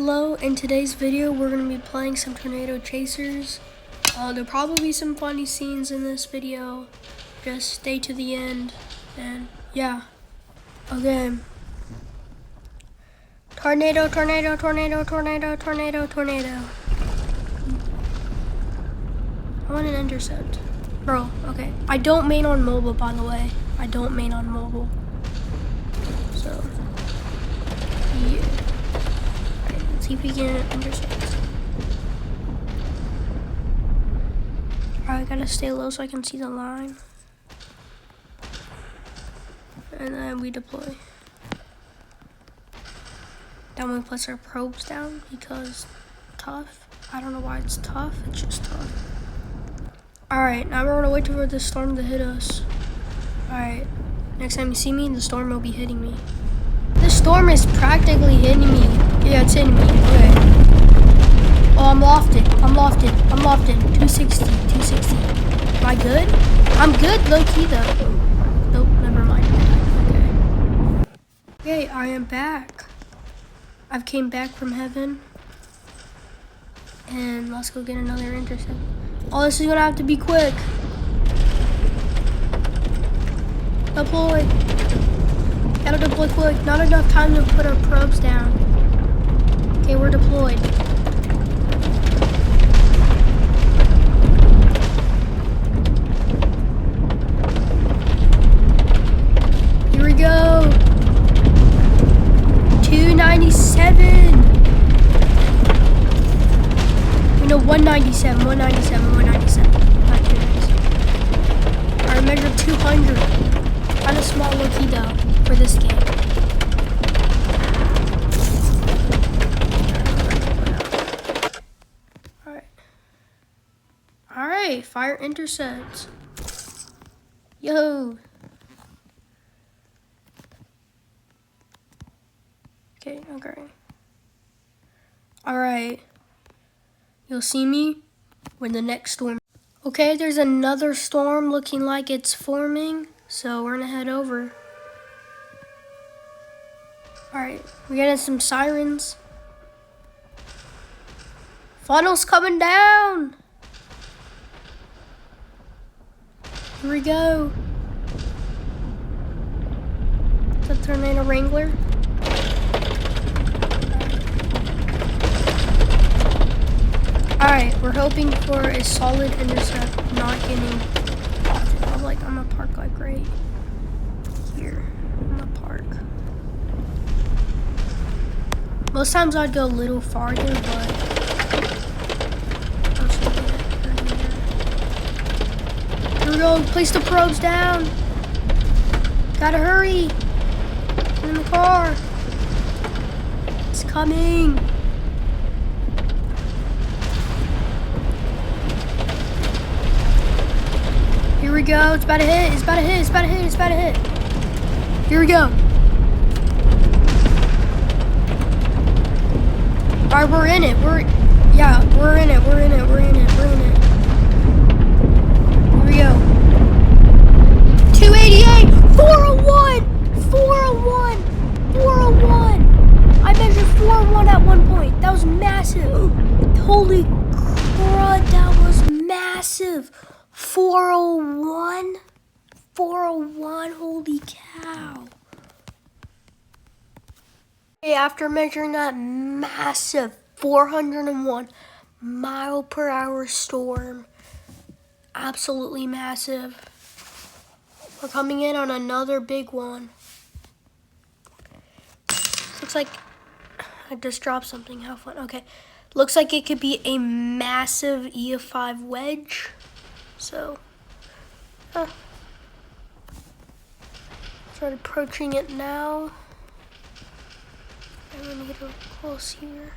Hello, in today's video we're going to be playing some Tornado Chasers. There'll probably be some funny scenes in this video. Just stay to the end and yeah. Okay. Tornado, tornado, tornado, tornado, tornado, tornado. I want an intercept. Bro, okay. I don't main on mobile, by the way. I don't main on mobile. So, yeah. Alright, let's see if we can intercept. Alright, I gotta stay low so I can see the line. And then we deploy. Then we place our probes down because tough. I don't know why it's tough, it's just tough. Alright, now we're gonna wait for the storm to hit us. Alright, next time you see me, the storm will be hitting me. The storm is practically hitting me. Yeah, it's hitting me. Okay. Oh, I'm lofted. I'm lofted. I'm lofted. 260. 260. Am I good? I'm good, low key though. Nope, never mind. Okay. Okay, I am back. I've came back from heaven. And let's go get another intercept. Oh, this is gonna have to be quick. Deploy. Gotta deploy quick. Not enough time to put our probes down. Okay, we're deployed. Here we go. 297. No, 197, 197, 197. Not 297. I measured 200. Kind of small low-key though for this game. Alright. Alright, fire intercepts. Yo. Okay, okay. Alright. You'll see me when the next storm. Okay, there's another storm looking like it's forming, so we're gonna head over. Alright, we're getting some sirens. Funnel's coming down. Here we go. The Tornado Wrangler. Alright, we're hoping for a solid intercept, not getting like I'm gonna park like right here. I'm gonna park. Most times I'd go a little farther, but I'm just gonna get it here. Here we go, place the probes down. Gotta hurry. I'm in the car. It's coming. Here we go, it's about to hit, it's about to hit, it's about to hit, it's about to hit. Here we go. Alright, we're in it, we're in it, we're in it, we're in it, we're in it. Here we go. 288, 401, 401, 401. I measured 401 at one point, that was massive. Holy crud, that was massive. 401? 401? Holy cow. Okay, after measuring that massive 401 mile per hour storm, absolutely massive, we're coming in on another big one. Looks like I just dropped something. How fun. Okay. Looks like it could be a massive EF5 wedge. So, start approaching it now. I'm gonna get real close here.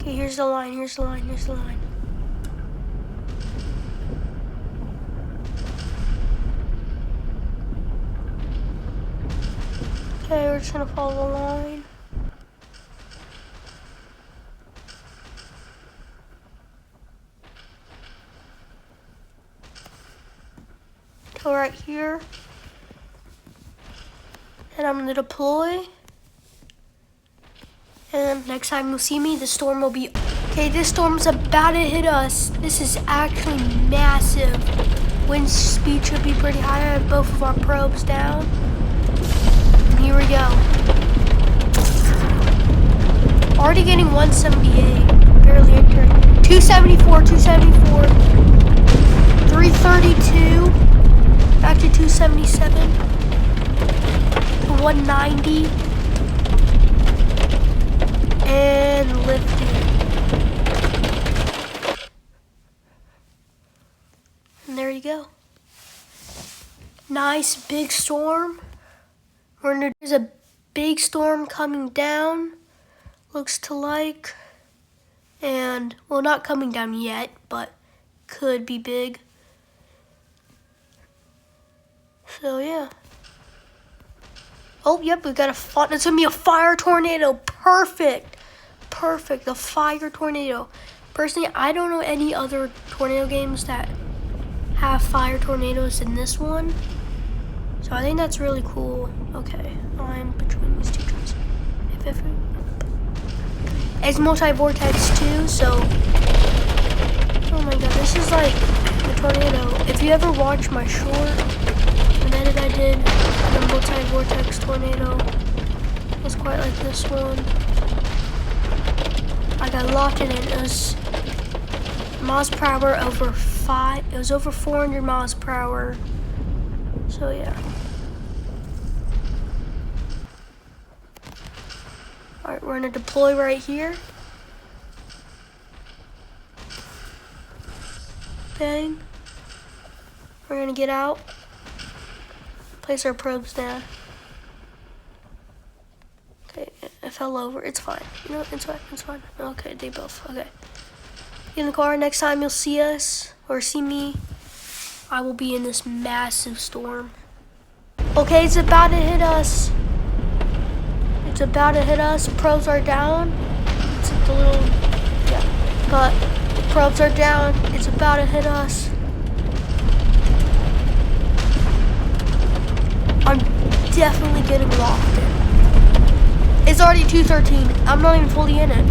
Okay, here's the line, here's the line, here's the line. Okay, we're just gonna follow the line. Right here, and I'm gonna deploy. And next time you'll see me, the storm will be... Okay, this storm's about to hit us. This is actually massive. Wind speed should be pretty high. I have both of our probes down. And here we go. Already getting 178. Barely entering. 274, 274. 332. Back to 277. To 190. And lifted. And there you go. Nice big storm. There's a big storm coming down. Looks to like. And, well, not coming down yet, but could be big. So, yeah. Oh, yep, we got it's going to be a fire tornado. Perfect. Perfect. A fire tornado. Personally, I don't know any other tornado games that have fire tornadoes in this one. So I think that's really cool. Okay, I'm between these two trees. It's multi-vortex too, so... Oh my god, this is like a tornado. If you ever watch my short, an edit I did, the multi-vortex tornado, it's quite like this one. I got locked in it. It was miles per hour over 5. It was over 400 miles per hour. So yeah. Alright, we're gonna deploy right here. Bang. We're gonna get out. Place our probes down. Okay, it fell over. It's fine. You know what? It's fine. It's fine. Okay, they both. Okay. Get in the car. Next time you'll see us or see me, I will be in this massive storm. Okay, it's about to hit us. It's about to hit us. Probes are down. It's a little, yeah. But probes are down. It's about to hit us. I'm definitely getting locked in. It's already 213. I'm not even fully in it.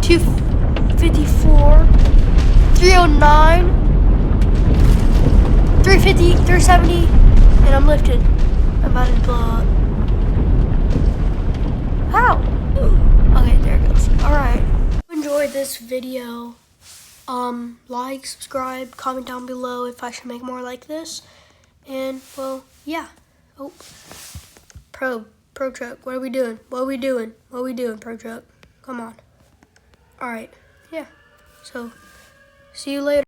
254. 309. 350. 370. And I'm lifted. I'm about to blow up. How? Okay, there it goes. Alright. If you enjoyed this video, like, subscribe, comment down below if I should make more like this. And, well, yeah. Oh. Pro truck, what are we doing? What are we doing? What are we doing, Pro truck? Come on. Alright. Yeah. So, see you later.